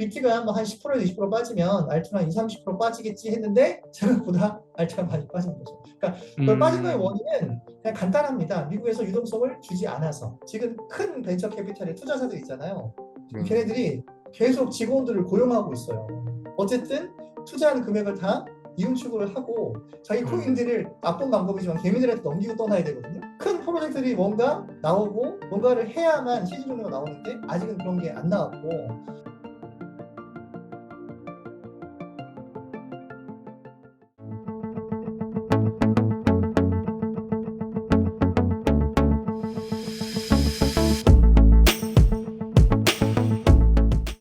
BT가 뭐 한 10%에서 20% 빠지면 알트는 한 2, 30% 빠지겠지 했는데 생각보다 알트가 많이 빠진 거죠. 그러니까 그 빠진 거의 음, 원인은 그냥 간단합니다. 미국에서 유동성을 주지 않아서. 지금 큰 벤처 캐피탈의 투자자들 있잖아요. 네. 걔네들이 계속 직원들을 고용하고 있어요. 어쨌든 투자한 금액을 다 이윤축을 하고 자기 음. 코인들을 나쁜 방법이지만 개미들한테 넘기고 떠나야 되거든요. 큰 프로젝트들이 뭔가 나오고 뭔가를 해야만 시즌 종류가 나오는데 아직은 그런 게 안 나왔고.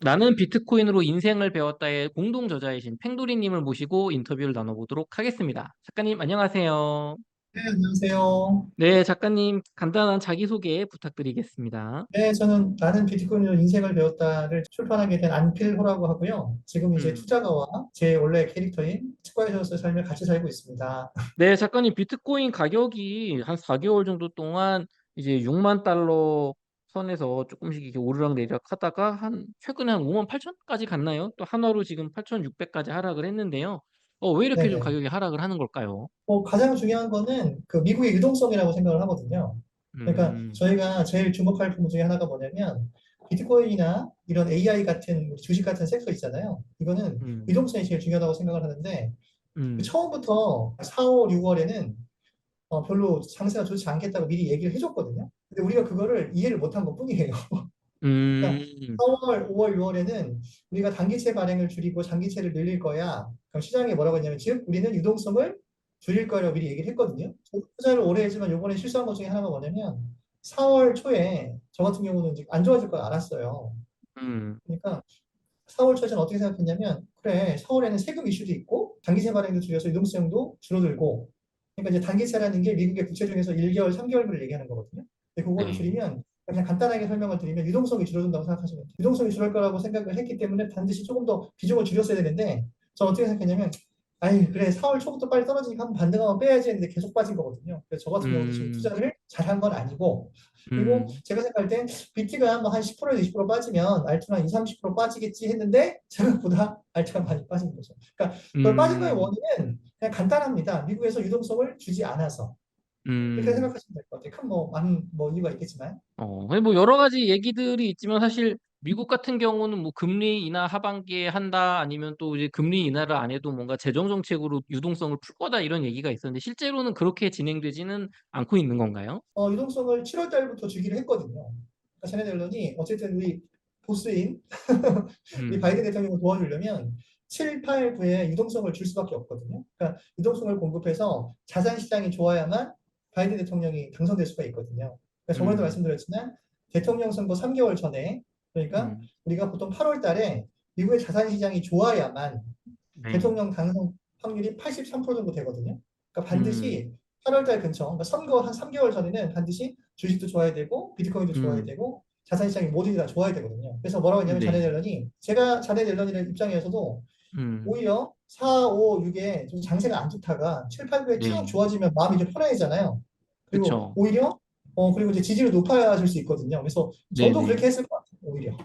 나는 비트코인으로 인생을 배웠다의 공동 저자이신 팽돌이님을 모시고 인터뷰를 나눠보도록 하겠습니다. 작가님, 안녕하세요. 네, 안녕하세요. 네, 작가님, 간단한 자기소개 부탁드리겠습니다. 네, 저는 나는 비트코인으로 인생을 배웠다를 출판하게 된 안필호라고 하고요. 지금 이제 음. 투자가와 제 원래 캐릭터인 치과에서의 삶을 같이 살고 있습니다. 네, 작가님, 비트코인 가격이 한 4개월 정도 동안 이제 6만 달러 선에서 조금씩 이렇게 오르락내리락 하다가 최근에 한 5만 8천까지 갔나요? 또 한화로 지금 8,600까지 하락을 했는데요. 왜 이렇게 좀 네네. 가격이 하락을 하는 걸까요? 가장 중요한 거는 그 미국의 유동성이라고 생각을 하거든요. 그러니까 음, 저희가 제일 주목할 부분 중에 하나가 뭐냐면 비트코인이나 이런 AI 같은 주식 같은 섹터 있잖아요. 이거는 음, 유동성이 제일 중요하다고 생각을 하는데 음, 처음부터 4, 5, 6월에는 별로 장세가 좋지 않겠다고 미리 얘기를 해줬거든요. 근데 우리가 그거를 이해를 못한 것뿐이에요. 그러니까 음, 4월, 5월, 6월에는 우리가 단기채 발행을 줄이고 장기채를 늘릴 거야. 그럼 시장이 뭐라고 했냐면 즉 우리는 유동성을 줄일 거라고 미리 얘기를 했거든요. 저도 투자를 오래 했지만 요번에 실수한 것 중에 하나가 뭐냐면 4월 초에 저 같은 경우는 이제 안 좋아질 걸 알았어요. 음, 그러니까 4월 초에 저는 어떻게 생각했냐면 그래 4월에는 세금 이슈도 있고 단기채 발행도 줄여서 유동성도 줄어들고 그러니까 이제 단기채라는 게 미국의 국채 중에서 1개월, 3개월분을 얘기하는 거거든요. 근데 그거를 네. 줄이면 그냥 간단하게 설명을 드리면 유동성이 줄어든다고 생각하시면 돼요. 유동성이 줄을 거라고 생각을 했기 때문에 반드시 조금 더 비중을 줄였어야 되는데 저는 어떻게 생각했냐면 아이 그래 4월 초부터 빨리 떨어지니까 한번 반등하면 빼야지 했는데 계속 빠진 거거든요. 그래서 저 같은 경우도 지금 음, 투자를 잘한 건 아니고 그리고 음, 제가 생각할 땐 BT가 뭐 한 10%에서 20% 빠지면 알트는 한 2, 30% 빠지겠지 했는데 생각보다 알트가 많이 빠진 거죠. 그러니까 그 빠진 거의 음, 원인은 그냥 간단합니다. 미국에서 유동성을 주지 않아서. 이렇게 음. 생각하시면 될 것 같아요. 큰 뭐 많은 뭐 이유가 있겠지만. 근데 뭐 여러 가지 얘기들이 있지만 사실 미국 같은 경우는 뭐 금리 인하 하반기에 한다 아니면 또 이제 금리 인하를 안 해도 뭔가 재정 정책으로 유동성을 풀 거다 이런 얘기가 있었는데 실제로는 그렇게 진행되지는 않고 있는 건가요? 유동성을 7월 달부터 주기로 했거든요. 그러니까 자네 델런이 어쨌든 우리 보스인 우리 음, 바이든 대통령을 도와주려면 7, 8, 9에 유동성을 줄 수밖에 없거든요. 그러니까 유동성을 공급해서 자산 시장이 좋아야만 바이든 대통령이 당선될 수가 있거든요. 그러니까 저번에도 음, 말씀드렸지만 대통령 선거 3개월 전에 그러니까 음, 우리가 보통 8월 달에 미국의 자산 시장이 좋아야만 네, 대통령 당선 확률이 83% 정도 되거든요. 그러니까 음, 반드시 8월 달 근처, 그러니까 선거 한 3개월 전에는 반드시 주식도 좋아야 되고 비트코인도 좋아야 음, 되고 자산 시장이 모두 다 좋아야 되거든요. 그래서 뭐라고 했냐면 자네 네, 델런이 제가 자네 델런이라는 입장에서도 음, 오히려 4, 5, 6에 좀 장세가 안 좋다가 7, 8, 9에 쭉 네, 좋아지면 마음이 좀 편해지잖아요. 그리고 그쵸. 오히려 그리고 이제 지지율이 높아질 수 있거든요. 그래서 저도 네네, 그렇게 했을 것 같아요. 오히려.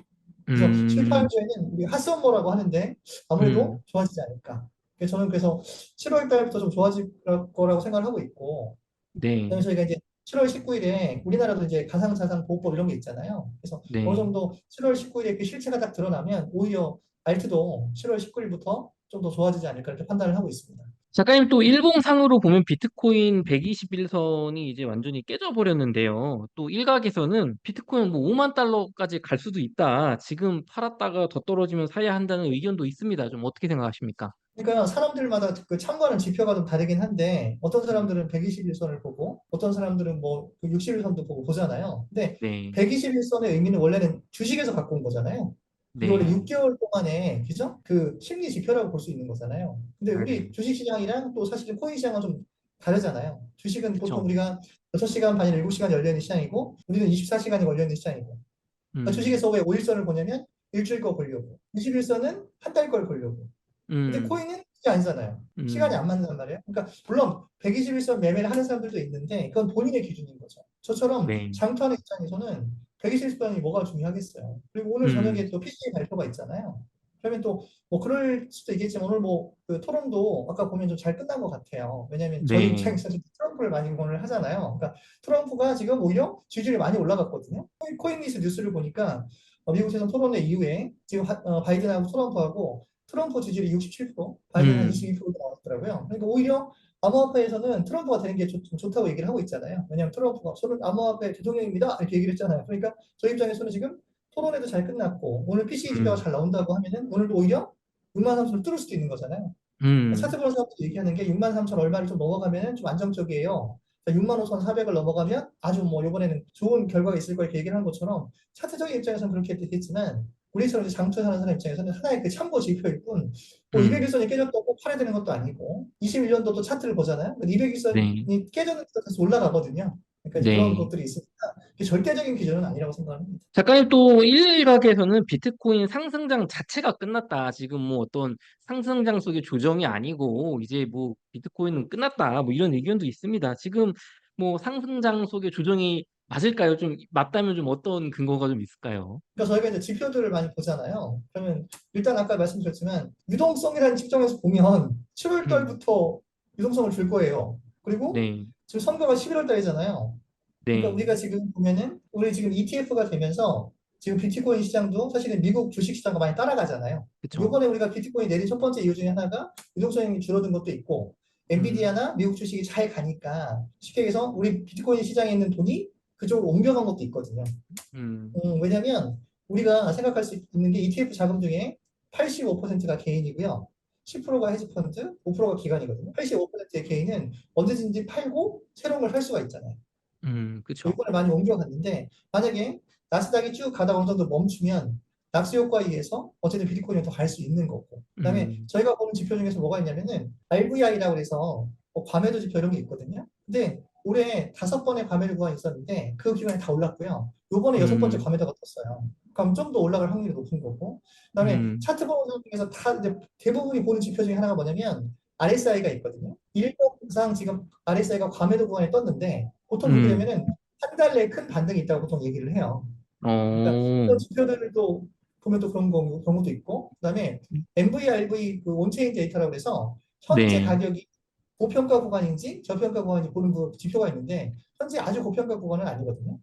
그래서 7, 음, 8주에는 우리 핫썸머라고 하는데 아무래도 음, 좋아지지 않을까. 저는 그래서 7월 달부터 좀 좋아질 거라고 생각을 하고 있고, 그다음에 네, 저희가 이제 7월 19일에 우리나라도 이제 가상자산보호법 이런 게 있잖아요. 그래서 어느 네. 정도 7월 19일에 그 실체가 딱 드러나면 오히려 알트도 7월 19일부터 좀 더 좋아지지 않을까 이렇게 판단을 하고 있습니다. 작가님 또 일봉상으로 보면 비트코인 121선이 이제 완전히 깨져버렸는데요. 또 일각에서는 비트코인 뭐 5만 달러까지 갈 수도 있다. 지금 팔았다가 더 떨어지면 사야 한다는 의견도 있습니다. 좀 어떻게 생각하십니까? 그러니까 사람들마다 그 참고하는 지표가 좀 다르긴 한데 어떤 음, 사람들은 121선을 보고 어떤 사람들은 뭐 61선도 보고 보잖아요. 근데 네, 121선의 의미는 원래는 주식에서 갖고 온 거잖아요. 이게 원래 네, 6개월 동안에 그죠? 그 심리 지표라고 볼 수 있는 거잖아요. 근데 우리 네, 주식 시장이랑 또 사실은 코인 시장은 좀 다르잖아요. 주식은 보통 그쵸. 우리가 6시간 반이나 7시간 열려 있는 시장이고 우리는 24시간이 걸려 있는 시장이고 그러니까 음, 주식에서 왜 5일선을 보냐면 일주일 거 보려고 21선은 한 달 걸 보려고 근데 음, 코인은 그게 아니잖아요. 시간이 음, 안 맞는단 말이에요. 그러니까 물론 121선 매매를 하는 사람들도 있는데 그건 본인의 기준인 거죠. 저처럼 네, 장투하는 입장에서는 121선이 뭐가 중요하겠어요. 그리고 오늘 음, 저녁에 또 PCA 발표가 있잖아요. 그러면 또 뭐 그럴 수도 있겠지만 오늘 뭐 그 토론도 아까 보면 좀 잘 끝난 것 같아요. 왜냐하면 저희 네. 입장에서 좀 트럼프를 많이 응원을 하잖아요. 그러니까 트럼프가 지금 오히려 지지율이 많이 올라갔거든요. 코인니스 뉴스를 보니까 미국 대선 토론회 이후에 지금 바이든하고 트럼프하고 트럼프 지지율이 67%, 바이든 한 음, 22% 나왔더라고요. 그러니까 오히려 암호화폐에서는 트럼프가 되는 게 좀 좋다고 얘기를 하고 있잖아요. 왜냐하면 트럼프가 저는 암호화폐 대통령입니다 이렇게 얘기를 했잖아요. 그러니까 저희 입장에서는 지금 토론회도 잘 끝났고 오늘 PC 지표가 음, 잘 나온다고 하면은 오늘도 오히려 6만 3천을 뚫을 수도 있는 거잖아요. 음, 차트 보는 사람들이 얘기하는 게 6만 3천 얼마를 좀 넘어가면은 좀 안정적이에요. 6만 5천 4백을 넘어가면 아주 뭐 이번에는 좋은 결과가 있을 거 이렇게 얘기를 한 것처럼 차트적인 입장에서는 그렇게 되겠지만 우리처럼 이제 장투하는 사람 입장에서는 하나의 그 참고 지표일 뿐, 뭐 음, 200일선이 깨졌다고 팔아야 되는 것도 아니고 21년도도 차트를 보잖아요. 네, 200일선이 깨졌는데 다시 올라가거든요. 그러니까 이제 그런 네. 것들이 있으니까 절대적인 기준은 아니라고 생각합니다. 작가님 또 일각에서는 비트코인 상승장 자체가 끝났다. 지금 뭐 어떤 상승장 속의 조정이 아니고 이제 뭐 비트코인은 끝났다. 뭐 이런 의견도 있습니다. 지금 뭐 상승장 속의 조정이 맞을까요? 좀 맞다면 좀 어떤 근거가 좀 있을까요? 그러니까 저희가 이제 지표들을 많이 보잖아요. 그러면 일단 아까 말씀드렸지만 유동성이라는 측정에서 보면 7월 음, 달부터 유동성을 줄 거예요. 그리고 네, 지금 선거가 11월 달이잖아요. 그러니까 네, 우리가 지금 보면은 우리 지금 ETF가 되면서 지금 비트코인 시장도 사실은 미국 주식 시장과 많이 따라가잖아요. 그쵸. 요번에 우리가 비트코인 내린 첫 번째 이유 중에 하나가 유동성이 줄어든 것도 있고 음, 엔비디아나 미국 주식이 잘 가니까 쉽게 얘기해서 우리 비트코인 시장에 있는 돈이 그쪽으로 옮겨간 것도 있거든요. 음, 왜냐면 우리가 생각할 수 있는 게 ETF 자금 중에 85%가 개인이고요. 10%가 헤지펀드, 5%가 기관이거든요. 85%의 개인은 언제든지 팔고 새로운 걸 살 수가 있잖아요. 그쵸. 이번에 많이 옮겨갔는데 만약에 나스닥이 쭉 가다가 어느 정도 멈추면 낙수 효과에 의해서 어쨌든 비트코인이 더 갈 수 있는 거고. 그다음에 음, 저희가 보는 지표 중에서 뭐가 있냐면은 RVI라고 해서 뭐 과매도 지표 이런 게 있거든요. 근데 올해 5번의 과매도 구간이 있었는데 그 기간에 다 올랐고요. 요번에 6번째 음, 과매도가 떴어요. 그럼 좀 더 올라갈 확률이 높은 거고. 그다음에 음, 차트 보는 사람 중에서 다 이제 대부분이 보는 지표 중에 하나가 뭐냐면 RSI가 있거든요. 일본상 지금 RSI가 과매도 구간에 떴는데 보통 그렇게 음, 되면은 한 달 내에 큰 반등이 있다고 보통 얘기를 해요. 그러니까 그런 어, 지표들도 보면 또 그런 경우도 있고, 그다음에 MVRV 그 온체인 데이터라고 해서 현재 네, 가격이 고평가 구간인지 저평가 구간인지 보는 그 지표가 있는데 현재 아주 고평가 구간은 아니거든요.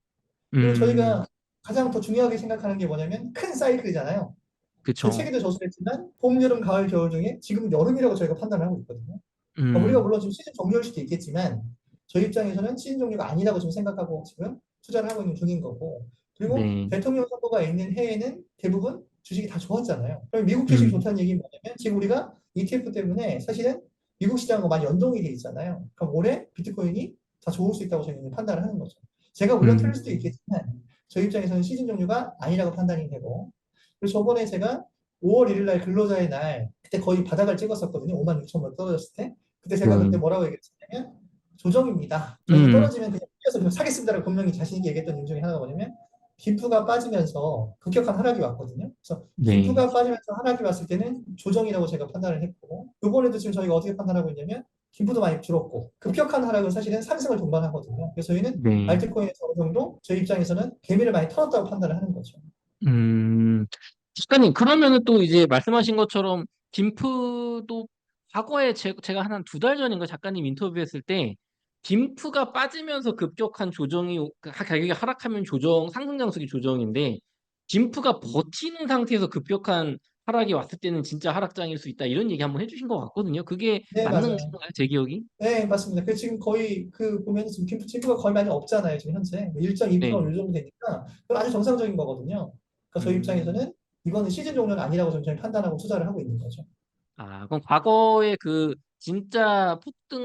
그리고 음, 저희가 가장 더 중요하게 생각하는 게 뭐냐면 큰 사이클이잖아요. 그 그쵸. 책에도 저술했지만 봄, 여름, 가을, 겨울 중에 지금 여름이라고 저희가 판단을 하고 있거든요. 우리가 음, 물론 지금 시즌 종료일 수도 있겠지만 저희 입장에서는 시즌 종료가 아니라고 지금 생각하고 지금 투자를 하고 있는 중인 거고 그리고 네, 대통령 선거가 있는 해에는 대부분 주식이 다 좋았잖아요. 그럼 미국 주식이 음, 좋다는 얘기는 뭐냐면 지금 우리가 ETF 때문에 사실은 미국 시장과 많이 연동이 돼 있잖아요. 그럼 올해 비트코인이 다 좋을 수 있다고 저희는 판단을 하는 거죠. 제가 물론 틀릴 수도 음, 있겠지만 저희 입장에서는 시즌 종료가 아니라고 판단이 되고 그리고 저번에 제가 5월 1일 날 근로자의 날 그때 거의 바닥을 찍었었거든요. 5만 6천 원 떨어졌을 때. 그때 제가 그때 네, 뭐라고 얘기했냐면 조정입니다. 저는 음, 떨어지면 그냥 뛰어서 사겠습니다라고 분명히 자신 있게 얘기했던 이유 중에 하나가 뭐냐면 김프가 빠지면서 급격한 하락이 왔거든요. 그래서 네, 김프가 빠지면서 하락이 왔을 때는 조정이라고 제가 판단을 했고 이번에도 지금 저희가 어떻게 판단하고 있냐면 김프도 많이 줄었고 급격한 하락은 사실은 상승을 동반하거든요. 그래서 저희는 네, 알트코인에서 어느 정도 저희 입장에서는 개미를 많이 털었다고 판단을 하는 거죠. 음. 작가님, 그러면은 또 이제 말씀하신 것처럼 김프도 과거에 제가 한 2달 전인가 작가님 인터뷰했을 때 김프가 빠지면서 급격한 조정이 가격이 하락하면 상승 장속이 조정인데 김프가 버티는 상태에서 급격한 하락이 왔을 때는 진짜 하락장일 수 있다 이런 얘기 한번 해주신 것 같거든요. 그게 네, 맞는 맞아요. 건가요, 제 기억이? 네, 맞습니다. 그 지금 거의 그 보면 지금 김프가 거의 많이 없잖아요. 지금 현재 1.2%이 네. 정도 되니까 그건 아주 정상적인 거거든요. 그러니까 저희 음. 입장에서는 이거는 시즌 종료는 아니라고 저희 판단하고 투자를 하고 있는 거죠. 아, 그럼 과거에 그 진짜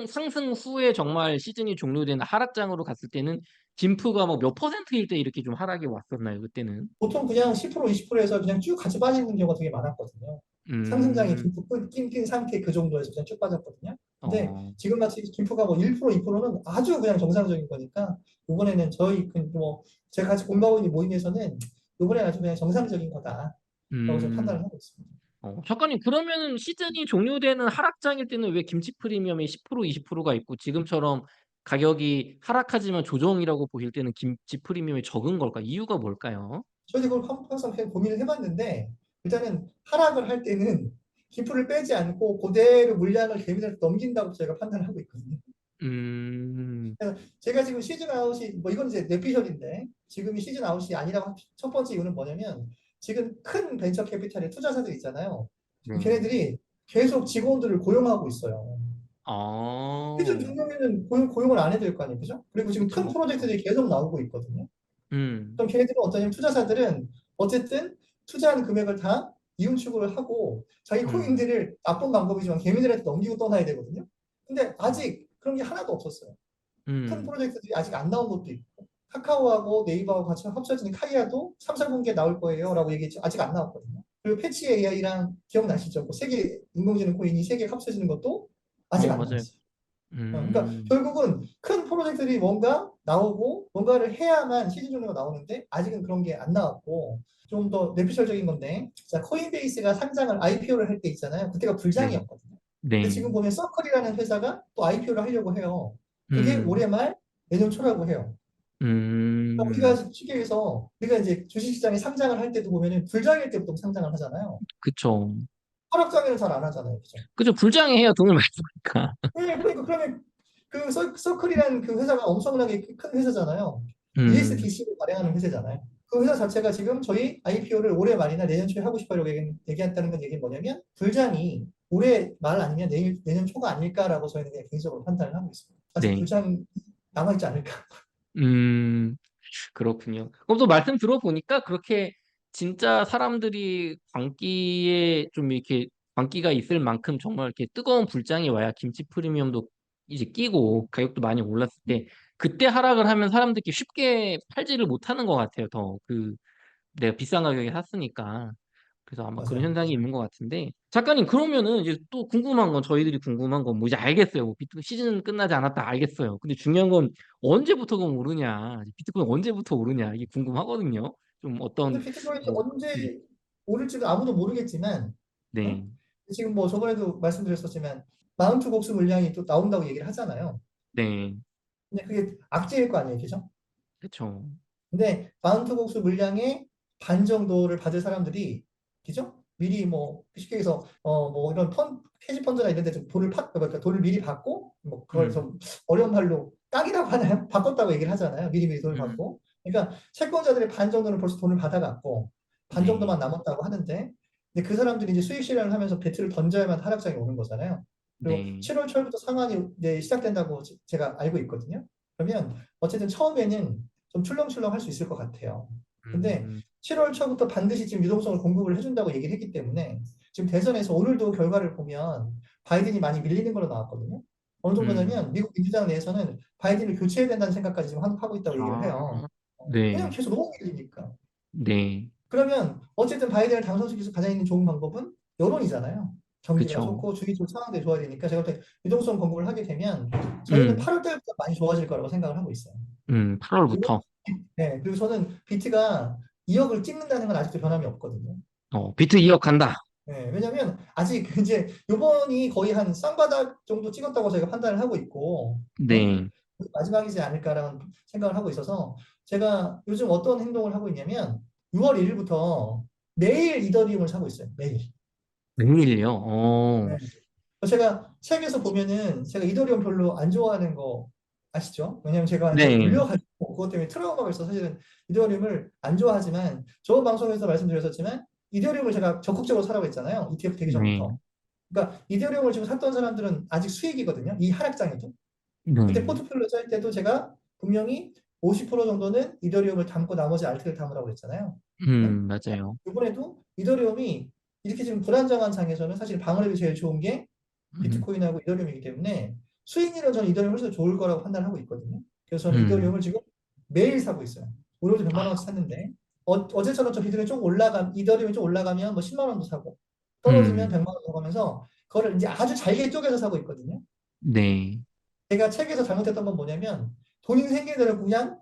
상승 후에 정말 시즌이 종료된 하락장으로 갔을 때는 김프가 뭐 몇 퍼센트일 때 이렇게 좀 하락이 왔었나요, 그때는? 보통 그냥 10% 20%에서 그냥 쭉 같이 빠지는 경우가 되게 많았거든요. 상승장이 음, 김프 낀 상태 그 정도에서 그냥 쭉 빠졌거든요. 근데 어, 지금 같이 김프가 뭐 1%, 2%는 아주 그냥 정상적인 거니까 이번에는 저희 그뭐 제가 같이 공부하고 있는 모임에서는 이번에 아주 그냥 정상적인 거다라고 좀 판단을 음, 하고 있습니다. 작가님, 그러면은 시즌이 종료되는 하락장일 때는 왜 김치 프리미엄이 10%, 20%가 있고 지금처럼 가격이 하락하지만 조정이라고 보실 때는 김치 프리미엄이 적은 걸까? 이유가 뭘까요? 저희도 그걸 항상 고민을 해봤는데 일단은 하락을 할 때는 기프를 빼지 않고 그대로 물량을 개미들한테 넘긴다고 저희가 판단을 하고 있거든요. 음, 그래서 제가 지금 시즌 아웃이 뭐 이건 이제 내피셜인데 지금이 시즌 아웃이 아니라고 첫 번째 이유는 뭐냐면 지금 큰 벤처 캐피탈의 투자자들 있잖아요. 네. 걔네들이 계속 직원들을 고용하고 있어요. 시즌 아, 종료면은 고용을 안 해도 될 거 아니에요, 그죠? 그리고 지금 큰 그쵸. 프로젝트들이 계속 나오고 있거든요. 음, 그럼 걔네들은 어떠냐면 투자자들은 어쨌든 투자한 금액을 다 이윤 추구를 하고 자기 음, 코인들을 나쁜 방법이지만 개미들한테 넘기고 떠나야 되거든요. 근데 아직 그런 게 하나도 없었어요. 큰 음, 프로젝트들이 아직 안 나온 것도 있고 카카오하고 네이버하고 같이 합쳐지는 카이아도 3, 4분기에 나올 거예요 라고 얘기했죠. 아직 안 나왔거든요. 그리고 패치 AI랑 기억나시죠? 그 세개 인공지능 코인이 세 개 합쳐지는 것도 아직 안 맞아요. 나왔어요. 그러니까 음, 결국은 큰 프로젝트들이 뭔가 나오고 뭔가를 해야만 시즌 종류가 나오는데 아직은 그런 게 안 나왔고 좀 더 뇌피셜적인 건데 자 코인베이스가 상장을 IPO를 할 때 있잖아요. 그때가 네, 불장이었거든요. 근데 네, 지금 보면 서클이라는 회사가 또 IPO를 하려고 해요. 그게 음, 올해 말 내년 초라고 해요. 그러니까 음, 우리가 쉽게 해서 우리가 이제 주식시장에 상장을 할 때도 보면은 불장일 때부터 상장을 하잖아요. 그쵸. 하락장에는 잘 안 하잖아요. 그죠? 그죠. 불장에 해야 돈을 많이 버니까. 네, 그러니까 그러면 그 서클이라는 그 회사가 엄청나게 큰 회사잖아요. 음, USDC를 발행하는 회사잖아요. 그 회사 자체가 지금 저희 IPO를 올해 말이나 내년 초에 하고 싶어요. 얘기한다는 건 얘기는 뭐냐면 불장이 올해 말 아니면 내년 초가 아닐까라고 저희는 그냥 개인적으로 판단을 하고 있습니다. 아직 네, 불장 남아있지 않을까. 음, 그렇군요. 그럼 또 말씀 들어보니까 그렇게 진짜 사람들이 광기에 좀 이렇게 광기가 있을 만큼 정말 이렇게 뜨거운 불장이 와야 김치 프리미엄도 이제 끼고 가격도 많이 올랐을 때 그때 하락을 하면 사람들이 쉽게 팔지를 못하는 것 같아요. 더 그 내가 비싼 가격에 샀으니까. 그래서 아마 그런 맞아요. 현상이 있는 것 같은데 작가님 그러면은 이제 또 궁금한 건 저희들이 궁금한 건 뭐 이제 알겠어요. 뭐 비트코인 시즌 끝나지 않았다 알겠어요. 근데 중요한 건 언제부터가 오르냐, 비트코인 언제부터 오르냐 이게 궁금하거든요. 좀 근데 어떤 비트코인이 뭐 네, 언제 오를지도 아무도 모르겠지만, 어? 네, 지금 뭐 저번에도 말씀드렸었지만, 마운트 곡수 물량이 또 나온다고 얘기를 하잖아요. 네, 근데 그게 악재일 거 아니에요, 그죠? 그렇죠. 근데 마운트 곡수 물량의 반 정도를 받을 사람들이, 그죠? 미리 뭐 쉽게 해서 뭐 이런 헤지 펀드나 이런 데좀 그러니까 돈을 미리 받고 뭐 그걸 음, 좀 어려운 말로 딱이라고 하나요? 바꿨다고 얘기를 하잖아요. 미리 돈을 음, 받고. 그러니까 채권자들의 반 정도는 벌써 돈을 받아갔고 반 네, 정도만 남았다고 하는데 근데 그 사람들이 이제 수익 실현을 하면서 배트를 던져야만 하락장이 오는 거잖아요. 그리고 네, 7월 초부터 상한이 이제 시작된다고 제가 알고 있거든요. 그러면 어쨌든 처음에는 좀 출렁출렁 할 수 있을 것 같아요. 근데 음, 7월 초부터 반드시 지금 유동성을 공급을 해준다고 얘기를 했기 때문에 지금 대선에서 오늘도 결과를 보면 바이든이 많이 밀리는 걸로 나왔거든요. 어느 음, 정도냐면 미국 민주당 내에서는 바이든을 교체해야 된다는 생각까지 지금 하고 있다고 얘기를 해요. 아, 네, 왜냐면 계속 너무 밀리니까. 네, 그러면 어쨌든 바이든을 당선시키기 위해서 가장 있는 좋은 방법은 여론이잖아요. 경기가 그쵸. 좋고 주의적 상황들이 좋아야 되니까 제가 볼 때 유동성 공급을 하게 되면 저희는 음, 8월 달부터 많이 좋아질 거라고 생각을 하고 있어요. 그리고 8월부터 네, 그리고 저는 비트가 2억을 찍는다는 건 아직도 변함이 없거든요. 비트 2억 간다. 네, 왜냐면 아직 이제 요번이 거의 한 쌍바닥 정도 찍었다고 저희가 판단을 하고 있고, 네. 마지막이지 않을까라는 생각을 하고 있어서 제가 요즘 어떤 행동을 하고 있냐면 6월 1일부터 매일 이더리움을 사고 있어요. 매일. 웬일이요? 네. 제가 책에서 보면은 제가 이더리움 별로 안 좋아하는 거 아시죠? 왜냐면 제가 이제 네, 물려가지고 그것 때문에 트라우마가 있어서 사실은 이더리움을 안 좋아하지만 저번 방송에서 말씀드렸었지만 이더리움을 제가 적극적으로 사라고 했잖아요. ETF 되기 네, 전부터. 그러니까 이더리움을 지금 샀던 사람들은 아직 수익이거든요. 이 하락장에도. 그때 네, 포트폴리오 짤 때도 제가 분명히 50% 정도는 이더리움을 담고 나머지 알트를 담으라고 했잖아요. 네? 맞아요. 이번에도 이더리움이 이렇게 지금 불안정한 장에서는 사실 방어력이 제일 좋은 게 음, 비트코인하고 이더리움이기 때문에 수익률은 저는 이더리움이 훨씬 더 좋을 거라고 판단하고 있거든요. 그래서 저는 음, 이더리움을 지금 매일 사고 있어요. 오늘도 100만 아, 원어치 샀는데 어제처럼 좀 비트코인이 좀 이더리움이 좀 올라가면 뭐 10만 원도 사고 떨어지면 음, 100만 원 사고 하면서 그거를 이제 아주 잘게 쪼개서 사고 있거든요. 네, 제가 책에서 잘못했던 건 뭐냐면 돈이 생기는 대로 그냥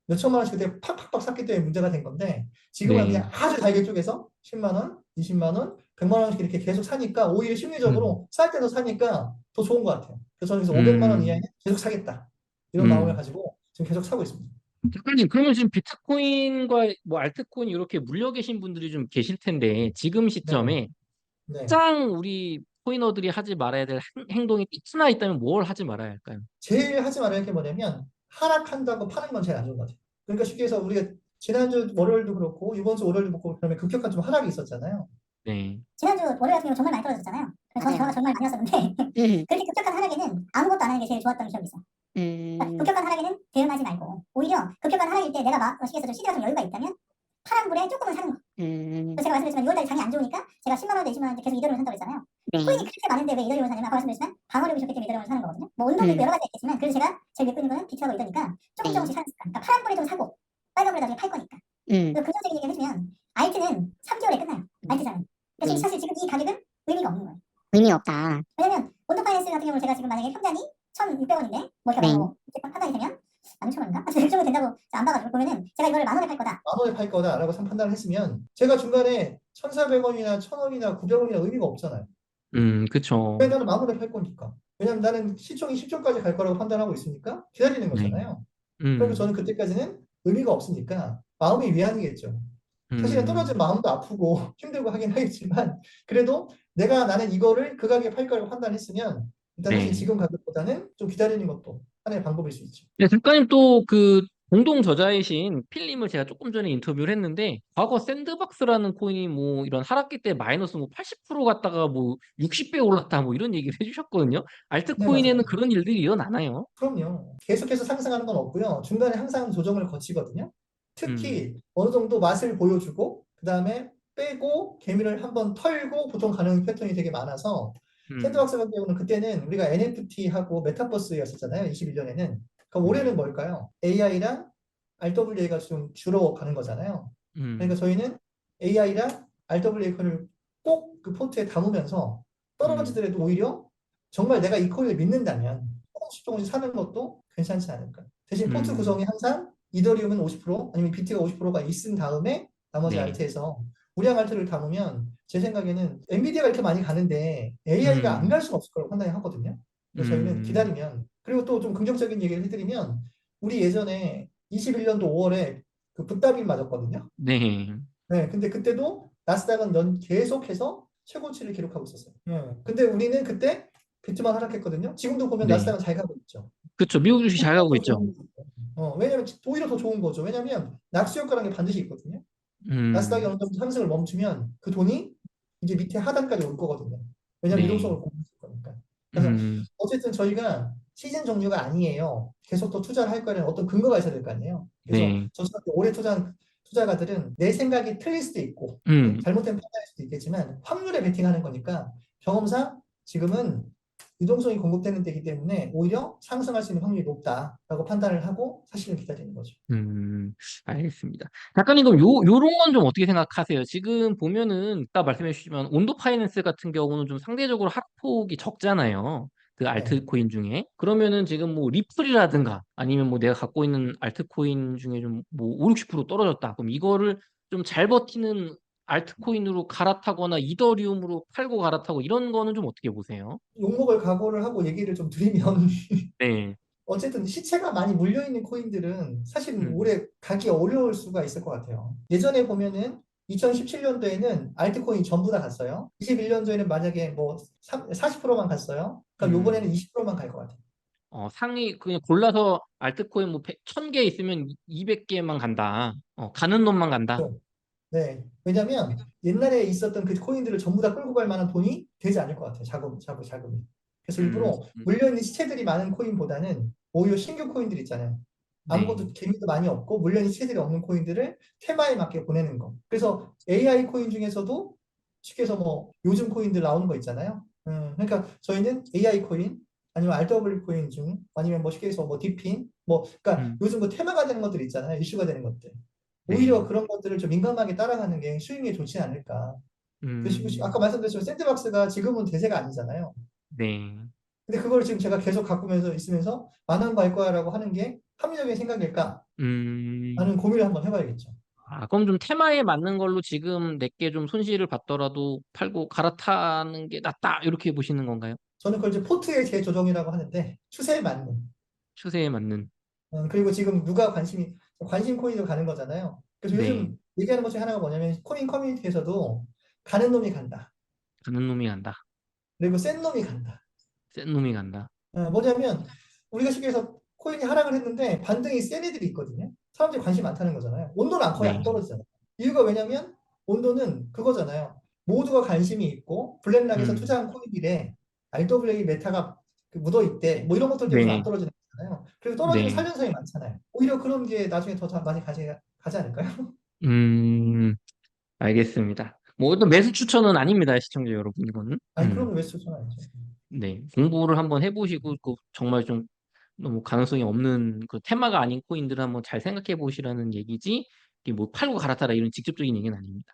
몇 천만 원씩 그때 팍팍팍 샀기 때문에 문제가 된 건데 지금은 네, 그냥 아주 잘게 쪼개서 10만 원, 20만 원, 100만 원씩 이렇게 계속 사니까 오히려 음, 심리적으로 쌀 때도 사니까 더 좋은 것 같아요. 그래서 저는 그래서 500만 원 이하에는 음, 계속 사겠다. 이런 마음을 음, 가지고 지금 계속 사고 있습니다. 작가님, 그러면 지금 비트코인과 뭐 알트코인 이렇게 물려 계신 분들이 좀 계실 텐데, 지금 네, 시점에 네. 가장 우리 코이너들이 하지 말아야 될 행동이 하나 있다면 뭘 하지 말아야 할까요? 제일 하지 말아야 할 게 뭐냐면 하락한다고 파는 건 제일 안 좋은 것 같아요. 그러니까 쉽게 해서 우리가 지난주 월요일도 그렇고 이번 주 월요일도 그렇고 그러면 급격한 좀 하락이 있었잖아요. 네. 지난주 월요일 같은 경우 정말 많이 떨어졌잖아요. 그래서 저는 맞아요. 전화 정말 많이 왔었는데 그렇게 급격한 하락에는 아무것도 안 하는 게 제일 좋았던 기억이 있어요. 그러니까 급격한 하락에는 대응하지 말고 오히려 급격한 하락일 때 내가 시기에서 좀 시대가 좀 여유가 있다면 파란불에 조금은 사는 거. 그래서 제가 말씀드렸지만 6월달에 장이 안 좋으니까 제가 10만 원대 20만 원대 계속 이더리움을 산다고 했잖아요. 네. 코인이 그렇게 많은데 왜 이더리움을 사냐면 아까 말씀드렸지만 방어력이 좋기 때문에 이더리움을 사는 거거든요. 뭐 운동도 있고 여러 가지가 있겠지만 그래서 제가 제일 믿고 있는 거는 비트하고 이더니까 조금씩 사는 습관. 그러니까 파란불에 좀 사고 빨간불에 나중에 팔 거니까. 그래서 긍정적인 얘기를 해주면 알트는 3개월에 끝나요. 알트장은. 그래서 사실 지금 이 가격은 의미가 없는 거예요. 의미 없다. 왜냐면 온도 파이낸스 같은 경우는 제가 지금 만약에 현장이 1,600원인데 뭐 이렇게 네. 뭐 판단이 되면 16,000원인가? 그 정도 된다고 안 봐가지고 보면은 제가 이거를 10,000원에 팔 거다. 만 원에 팔 거다라고 판단을 했으면 제가 중간에 1,400원이나 1,000원이나 900원이나 의미가 없잖아요. 그쵸. 왜 나는 만 원에 팔 거니까. 왜냐면 나는 시총이 10조까지 갈 거라고 판단하고 있으니까 기다리는 네. 거잖아요. 그리고 음, 저는 그때까지는 의미가 없으니까 마음이 위안이겠죠. 사실은 떨어진 음, 마음도 아프고 힘들고 하긴 하겠지만 그래도 나는 이거를 그 가격에 팔 거라고 판단했으면 일단 사실 네. 지금 가격보다는 좀 기다리는 것도 하나의 방법일 수 있죠. 네, 작가님 또 그 공동 저자이신 필님을 제가 조금 전에 인터뷰를 했는데 과거 샌드박스라는 코인이 뭐 이런 하락기 때 마이너스 뭐 80% 갔다가 뭐 60배 올랐다 뭐 이런 얘기를 해주셨거든요. 네, 맞아요. 알트코인에는 그런 일들이 일어나나요? 그럼요. 계속해서 상승하는 건 없고요. 중간에 항상 조정을 거치거든요. 음, 특히 어느 정도 맛을 보여주고 그 다음에 빼고 개미를 한번 털고 보통 가는 패턴이 되게 많아서 음, 샌드박스 같은 경우는 그때는 우리가 NFT하고 메타버스였었잖아요. 21년에는. 그럼 올해는 네, 뭘까요? AI랑 RWA가 좀 주로 가는 거잖아요. 그러니까 음, 저희는 AI랑 RWA 코인을 꼭 그 포트에 담으면서 음, 떨어지더라도 오히려 정말 내가 이 코인을 믿는다면 조금씩 사는 것도 괜찮지 않을까. 대신 포트 음, 구성이 항상 이더리움은 50% 아니면 BT가 50%가 있은 다음에 나머지 네, 알트에서 우량 알트를 담으면 제 생각에는 엔비디아가 이렇게 많이 가는데 AI가 안 음, 갈 수는 없을 거라고 판단이 하거든요. 그래서 저희는 음, 기다리면 그리고 또 좀 긍정적인 얘기를 해드리면 우리 예전에 21년도 5월에 그 붓다빔 맞았거든요. 네, 네, 근데 그때도 나스닥은 계속해서 최고치를 기록하고 있었어요. 근데 우리는 그때 비트만 하락했거든요. 지금도 보면 네. 나스닥은 잘 가고 있죠. 그쵸. 미국 주식 잘 오히려 가고 더 있죠. 좋은 거죠. 왜냐면 오히려 더 좋은 거죠. 왜냐면 낙수 효과라는 게 반드시 있거든요. 나스닥이 음, 어느 정도 상승을 멈추면 그 돈이 이제 밑에 하단까지 올 거거든요. 왜냐면 네, 유동성을 공유할 거니까. 그래서 음, 어쨌든 저희가 시즌 종류가 아니에요. 계속 또 투자를 할 거라는 어떤 근거가 있어야 될 거 아니에요. 그래서 네, 저처럼 오래 투자한 투자가들은 내 생각이 틀릴 수도 있고 음. 잘못된 판단일 수도 있겠지만 확률에 베팅하는 거니까 경험상 지금은 유동성이 공급되는 때이기 때문에 오히려 상승할 수 있는 확률이 높다라고 판단을 하고 사실은 기다리는 거죠. 알겠습니다. 작가님, 그럼 요런 건 좀 어떻게 생각하세요? 지금 보면은, 아까 말씀해 주시면, 온도 파이낸스 같은 경우는 좀 상대적으로 하락폭이 적잖아요. 그 네. 알트코인 중에. 그러면은 지금 뭐 리플이라든가 아니면 뭐 내가 갖고 있는 알트코인 중에 좀 뭐 5, 60% 떨어졌다. 그럼 이거를 좀 잘 버티는 알트코인으로 갈아타거나 이더리움으로 팔고 갈아타고 이런 거는 좀 어떻게 보세요? 욕먹을 각오를 하고 얘기를 좀 드리면 네. 어쨌든 시체가 많이 물려있는 코인들은 사실 음, 오래 가기 어려울 수가 있을 것 같아요. 예전에 보면은 2017년도에는 알트코인 전부 다 갔어요. 21년도에는 만약에 뭐 40%만 갔어요. 그럼 음. 요번에는 20%만 갈 것 같아요. 상위 그냥 골라서 알트코인 뭐 1000개 있으면 200개만 간다. 가는 놈만 간다. 그렇죠? 네. 왜냐면 옛날에 있었던 그 코인들을 전부 다 끌고 갈 만한 돈이 되지 않을 것 같아요. 자금이. 그래서 음, 일부러 물려있는 시체들이 많은 코인보다는 오히려 신규 코인들 있잖아요. 네, 아무것도 재미도 많이 없고 물려있는 시체들이 없는 코인들을 테마에 맞게 보내는 거. 그래서 AI 코인 중에서도 쉽게 해서 뭐 요즘 코인들 나오는 거 있잖아요. 그러니까 저희는 AI 코인 아니면 RW 코인 중 아니면 뭐 쉽게 해서 뭐 디핀 뭐 그러니까 음, 요즘 뭐 테마가 되는 것들 있잖아요. 이슈가 되는 것들. 오히려 네, 그런 것들을 좀 민감하게 따라가는 게 수익에 좋지 않을까. 그리고 아까 음, 말씀드렸지만 샌드박스가 지금은 대세가 아니잖아요. 네, 근데 그걸 지금 제가 계속 가꾸면서 있으면서 만원 갈 거야라고 하는 게 합리적인 생각일까? 음. 하는 고민을 한번 해봐야겠죠. 그럼 좀 테마에 맞는 걸로 지금 내게 좀 손실을 받더라도 팔고 갈아타는 게 낫다. 이렇게 보시는 건가요? 저는 그걸 이제 포트의 재조정이라고 하는데 추세에 맞는. 추세에 맞는. 그리고 지금 누가 관심이 관심 코인으로 가는 거잖아요. 그래서 네. 요즘 얘기하는 것 중에 하나가 뭐냐면 코인 커뮤니티에서도 가는 놈이 간다. 가는 놈이 간다. 그리고 센 놈이 간다. 센 놈이 간다. 뭐냐면 우리가 쉽게 해서 코인이 하락을 했는데 반등이 센 애들이 있거든요. 사람들이 관심 많다는 거잖아요. 온도는 거의 네. 안 떨어지잖아요. 이유가 왜냐면 온도는 그거잖아요. 모두가 관심이 있고 블랙락에서 투자한 코인들에 RWA 메타가 묻어 있대. 뭐 이런 것들 때문에 안 네. 떨어지는 거잖아요. 그리고 떨어지면 네. 살려서이 많잖아요. 오히려 그런 게 나중에 더 많이 가지 않을까요? 음, 알겠습니다. 뭐 어떤 매수 추천은 아닙니다, 시청자 여러분, 이거는. 아니 그런 거 왜 추천하죠? 네. 공부를 한번 해보시고, 그 정말 좀 너무 가능성이 없는 그 테마가 아닌 코인들을 한번 잘 생각해 보시라는 얘기지, 이게 뭐 팔고 갈아타라 이런 직접적인 얘기는 아닙니다.